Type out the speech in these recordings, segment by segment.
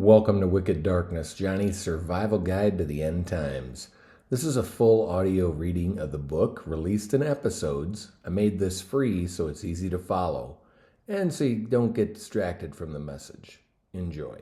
Welcome to Wicked Darkness, Johnny's survival guide to the end times. This is a full audio reading of the book released in episodes. I made this free so it's easy to follow and so you don't get distracted from the message. Enjoy.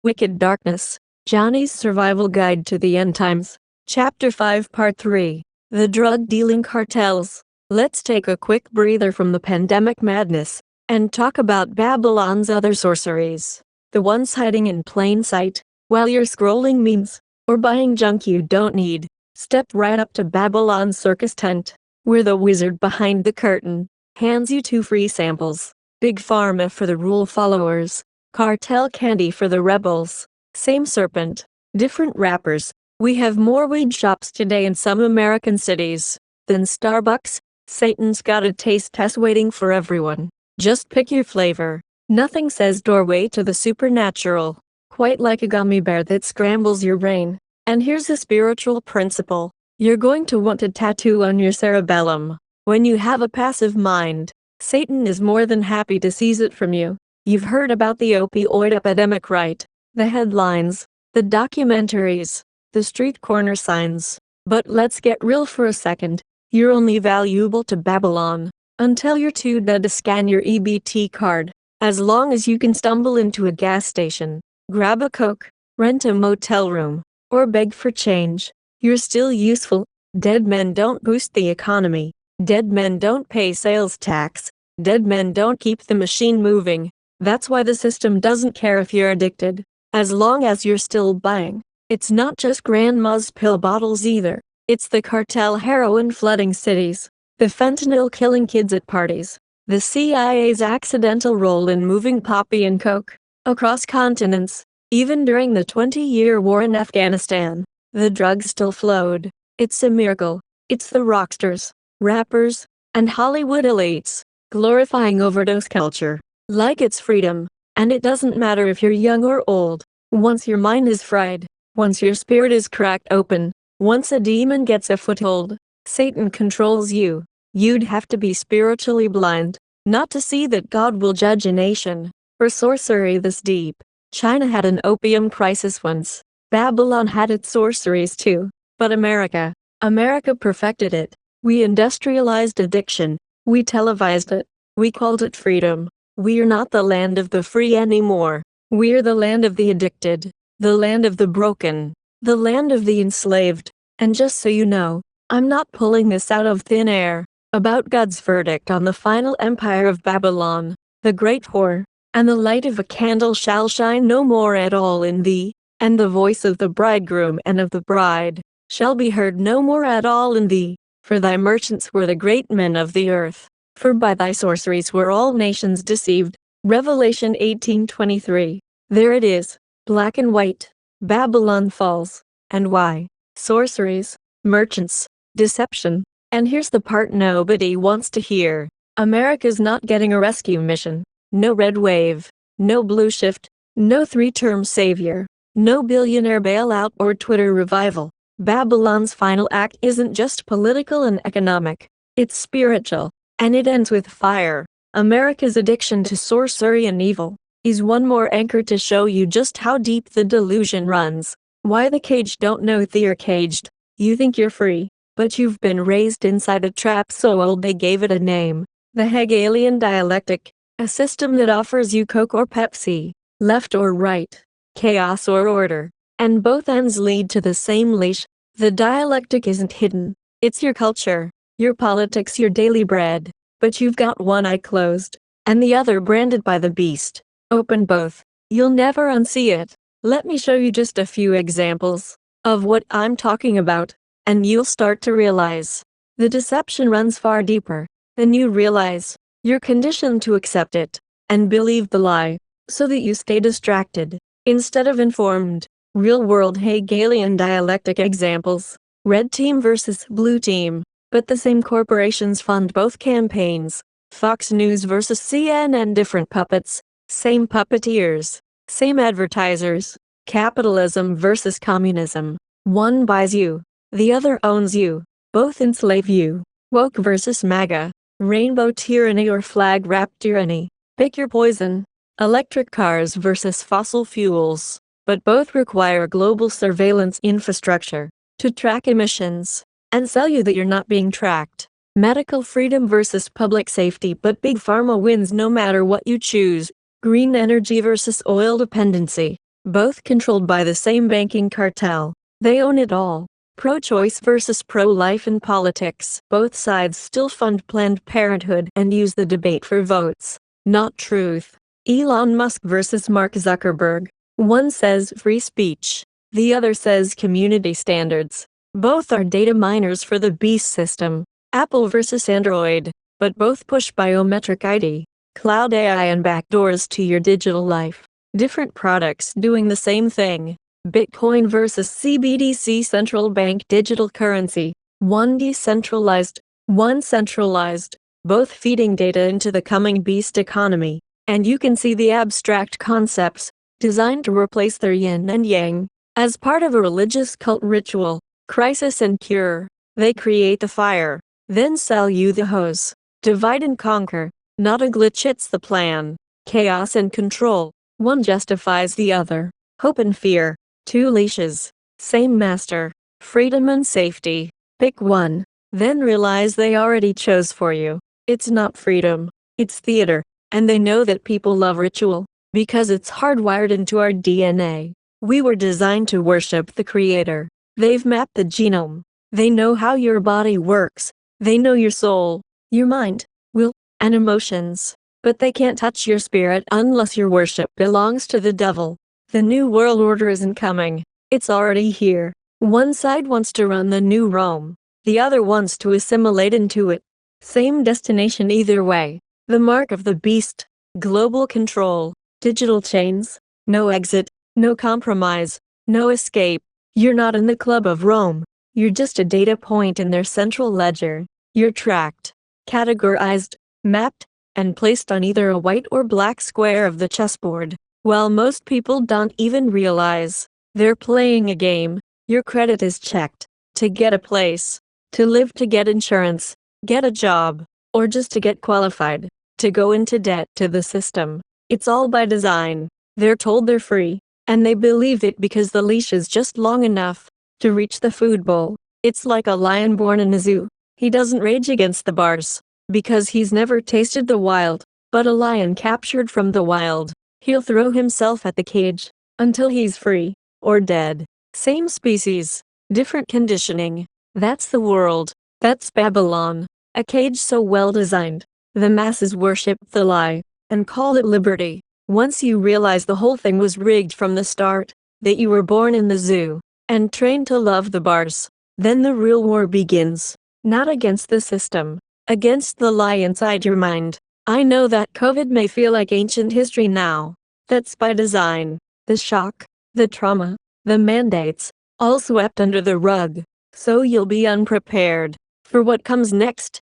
Wicked Darkness, Johnny's survival guide to the end times. Chapter 5 Part 3. The drug-dealing cartels. Let's take a quick breather from the pandemic madness and talk about Babylon's other sorceries. The ones hiding in plain sight while you're scrolling memes or buying junk you don't need. Step right up to Babylon's circus tent, where the wizard behind the curtain hands you 2 free samples. Big Pharma for the rule followers, cartel candy for the rebels. Same serpent, different wrappers. We have more weed shops today in some American cities than Starbucks. Satan's got a taste test waiting for everyone. Just pick your flavor. Nothing says doorway to the supernatural quite like a gummy bear that scrambles your brain. And here's a spiritual principle. You're going to want a tattoo on your cerebellum. When you have a passive mind, Satan is more than happy to seize it from you. You've heard about the opioid epidemic, right? The headlines, the documentaries, the street corner signs. But let's get real for a second. You're only valuable to Babylon until you're too dead to scan your EBT card. As long as you can stumble into a gas station, grab a Coke, rent a motel room, or beg for change, you're still useful. Dead men don't boost the economy. Dead men don't pay sales tax. Dead men don't keep the machine moving. That's why the system doesn't care if you're addicted, as long as you're still buying. It's not just grandma's pill bottles either. It's the cartel heroin flooding cities, the fentanyl killing kids at parties, the CIA's accidental role in moving poppy and coke across continents. Even during the 20-year war in Afghanistan, the drugs still flowed. It's a miracle. It's the rockstars, rappers, and Hollywood elites glorifying overdose culture like it's freedom. And it doesn't matter if you're young or old. Once your mind is fried, once your spirit is cracked open, once a demon gets a foothold, Satan controls you. You'd have to be spiritually blind not to see that God will judge a nation for sorcery this deep. China had an opium crisis once. Babylon had its sorceries too. But America perfected it. We industrialized addiction. We televised it. We called it freedom. We're not the land of the free anymore. We're the land of the addicted, the land of the broken, the land of the enslaved. And just so you know, I'm not pulling this out of thin air. About God's verdict on the final empire of Babylon, the great whore, and the light of a candle shall shine no more at all in thee, and the voice of the bridegroom and of the bride shall be heard no more at all in thee, for thy merchants were the great men of the earth. For by thy sorceries were all nations deceived. Revelation 18:23. There it is, black and white. Babylon falls. And why? Sorceries, merchants, deception. And here's the part nobody wants to hear. America's not getting a rescue mission. No red wave. No blue shift. No 3-term savior. No billionaire bailout or Twitter revival. Babylon's final act isn't just political and economic. It's spiritual. And it ends with fire. America's addiction to sorcery and evil is one more anchor to show you just how deep the delusion runs. Why the caged don't know they're caged. You think you're free, but you've been raised inside a trap so old they gave it a name. The Hegelian dialectic, a system that offers you Coke or Pepsi, left or right, chaos or order, and both ends lead to the same leash. The dialectic isn't hidden. It's your culture, your politics, your daily bread. But you've got one eye closed, and the other branded by the beast. Open both. You'll never unsee it. Let me show you just a few examples of what I'm talking about, and you'll start to realize the deception runs far deeper than you realize. You're conditioned to accept it and believe the lie, so that you stay distracted instead of informed. Real-world Hegelian dialectic examples. Red team versus blue team. But the same corporations fund both campaigns. Fox News versus CNN, different puppets, same puppeteers, same advertisers. Capitalism versus communism. One buys you, the other owns you. Both enslave you. Woke versus MAGA, rainbow tyranny or flag-wrapped tyranny. Pick your poison. Electric cars versus fossil fuels. But both require global surveillance infrastructure to track emissions and sell you that you're not being tracked. Medical freedom versus public safety, but big pharma wins no matter what you choose. Green energy versus oil dependency. Both controlled by the same banking cartel. They own it all. Pro-choice versus pro-life in politics. Both sides still fund Planned Parenthood and use the debate for votes, not truth. Elon Musk versus Mark Zuckerberg. One says free speech. The other says community standards. Both are data miners for the beast system. Apple versus Android. But both push biometric ID, cloud AI and backdoors to your digital life. Different products doing the same thing. Bitcoin versus CBDC, central bank digital currency. One decentralized, one centralized. Both feeding data into the coming beast economy. And you can see the abstract concepts, designed to replace their yin and yang. As part of a religious cult ritual, crisis and cure, they create the fire, then sell you the hose. Divide and conquer, not a glitch, it's the plan. Chaos and control, one justifies the other. Hope and fear, two leashes, same master. Freedom and safety, pick one, then realize they already chose for you. It's not freedom, it's theater, and they know that people love ritual, because it's hardwired into our DNA. We were designed to worship the Creator. They've mapped the genome. They know how your body works. They know your soul, your mind, will, and emotions. But they can't touch your spirit unless your worship belongs to the devil. The New World Order isn't coming. It's already here. One side wants to run the new Rome. The other wants to assimilate into it. Same destination either way. The mark of the beast. Global control. Digital chains. No exit. No compromise. No escape. You're not in the Club of Rome. You're just a data point in their central ledger. You're tracked, categorized, mapped, and placed on either a white or black square of the chessboard. While most people don't even realize they're playing a game, your credit is checked. To get a place, to live, to get insurance, get a job, or just to get qualified, to go into debt to the system. It's all by design. They're told they're free, and they believe it because the leash is just long enough to reach the food bowl. It's like a lion born in a zoo. He doesn't rage against the bars, because he's never tasted the wild, but a lion captured from the wild. He'll throw himself at the cage, until he's free, or dead. Same species, different conditioning. That's the world. That's Babylon. A cage so well designed, the masses worship the lie, and call it liberty. Once you realize the whole thing was rigged from the start, that you were born in the zoo, and trained to love the bars, then the real war begins. Not against the system, against the lie inside your mind. I know that COVID may feel like ancient history now. That's by design. The shock, the trauma, the mandates, all swept under the rug. So you'll be unprepared for what comes next.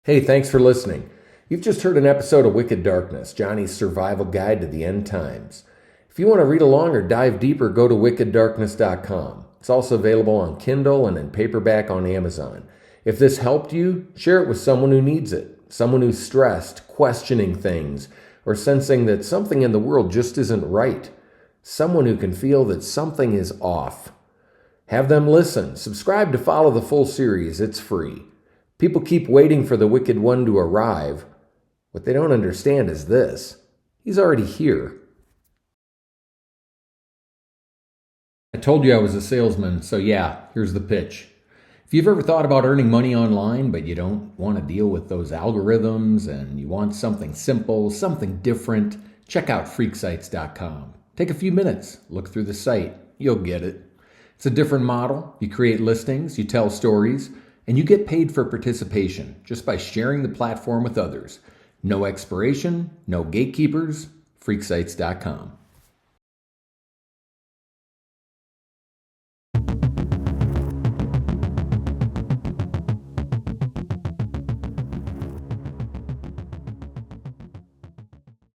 Hey, thanks for listening. You've just heard an episode of Wicked Darkness, Johnny's survival guide to the end times. If you want to read along or dive deeper, go to wickeddarkness.com. It's also available on Kindle and in paperback on Amazon. If this helped you, share it with someone who needs it, someone who's stressed, questioning things, or sensing that something in the world just isn't right, someone who can feel that something is off. Have them listen. Subscribe to follow the full series. It's free. People keep waiting for the wicked one to arrive. What they don't understand is this: he's already here. I told you I was a salesman, so yeah, here's the pitch. If you've ever thought about earning money online, but you don't want to deal with those algorithms and you want something simple, something different, check out freaksites.com. Take a few minutes, look through the site. You'll get it. It's a different model. You create listings, you tell stories, and you get paid for participation just by sharing the platform with others. No expiration, no gatekeepers, freaksites.com.